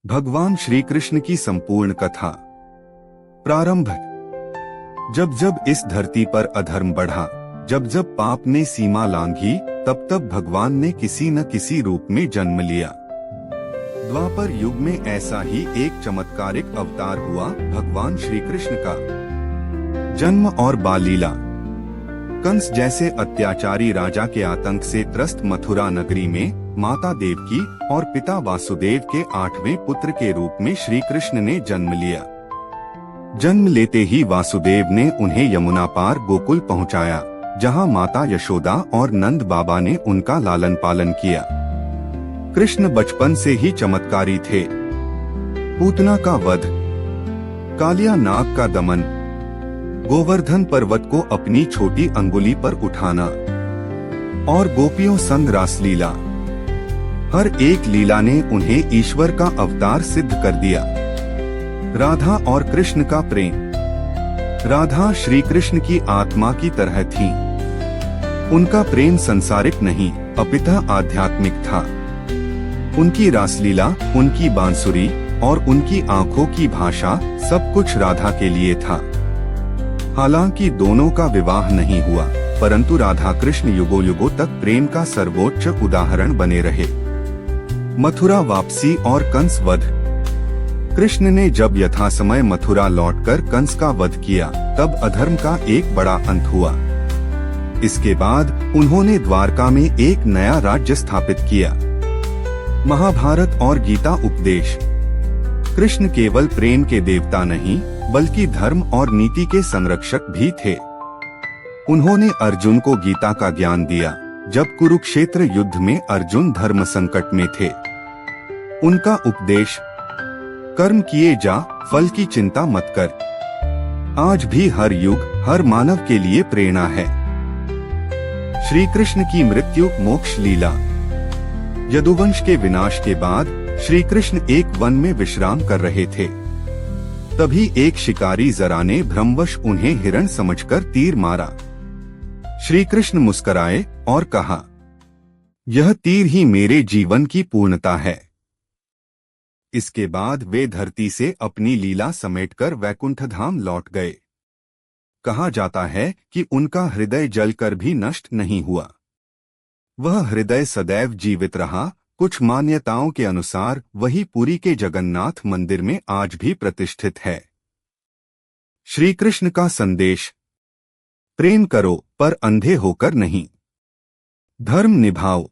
भगवान श्री कृष्ण की संपूर्ण कथा। प्रारंभ। जब जब इस धरती पर अधर्म बढ़ा, जब जब पाप ने सीमा लांघी, तब तब भगवान ने किसी न किसी रूप में जन्म लिया। द्वापर युग में ऐसा ही एक चमत्कारिक अवतार हुआ भगवान श्री कृष्ण का। जन्म और बाल लीला। कंस जैसे अत्याचारी राजा के आतंक से त्रस्त मथुरा नगरी में माता देवकी और पिता वासुदेव के 8वें पुत्र के रूप में श्री कृष्ण ने जन्म लिया। जन्म लेते ही वासुदेव ने उन्हें यमुना पार गोकुल पहुंचाया, जहां माता यशोदा और नंद बाबा ने उनका लालन पालन किया। कृष्ण बचपन से ही चमत्कारी थे। पूतना का वध, कालिया नाग का दमन, गोवर्धन पर्वत को अपनी छोटी अंगुली पर उठाना और गोपियों संग रासलीला, हर एक लीला ने उन्हें ईश्वर का अवतार सिद्ध कर दिया। राधा और कृष्ण का प्रेम। राधा श्री कृष्ण की आत्मा की तरह थी। उनका प्रेम संसारिक नहीं अपितु आध्यात्मिक था। उनकी रासलीला, उनकी बांसुरी और उनकी आंखों की भाषा सब कुछ राधा के लिए था। हालांकि दोनों का विवाह नहीं हुआ, परंतु राधा कृष्ण युगों युगों तक प्रेम का सर्वोच्च उदाहरण बने रहे। मथुरा वापसी और कंस वध। कृष्ण ने जब यथासमय मथुरा लौटकर कंस का वध किया, तब अधर्म का एक बड़ा अंत हुआ। इसके बाद उन्होंने द्वारका में एक नया राज्य स्थापित किया। महाभारत और गीता उपदेश। कृष्ण केवल प्रेम के देवता नहीं, बल्कि धर्म और नीति के संरक्षक भी थे। उन्होंने अर्जुन को गीता का ज्ञान दिया, जब कुरुक्षेत्र युद्ध में अर्जुन धर्म संकट में थे। उनका उपदेश, कर्म किए जा, फल की चिंता मत कर, आज भी हर युग हर मानव के लिए प्रेरणा है। श्री कृष्ण की मृत्यु मोक्ष लीला। यदुवंश के विनाश के बाद श्री कृष्ण एक वन में विश्राम कर रहे थे। तभी एक शिकारी जरा ने भ्रमवश उन्हें हिरण समझकर तीर मारा। श्री कृष्ण मुस्कुराए और कहा, यह तीर ही मेरे जीवन की पूर्णता है। इसके बाद वे धरती से अपनी लीला समेटकर वैकुंठ धाम लौट गए। कहा जाता है कि उनका हृदय जलकर भी नष्ट नहीं हुआ। वह हृदय सदैव जीवित रहा। कुछ मान्यताओं के अनुसार वही पुरी के जगन्नाथ मंदिर में आज भी प्रतिष्ठित है। श्री कृष्ण का संदेश, प्रेम करो पर अंधे होकर नहीं। धर्म निभाओ,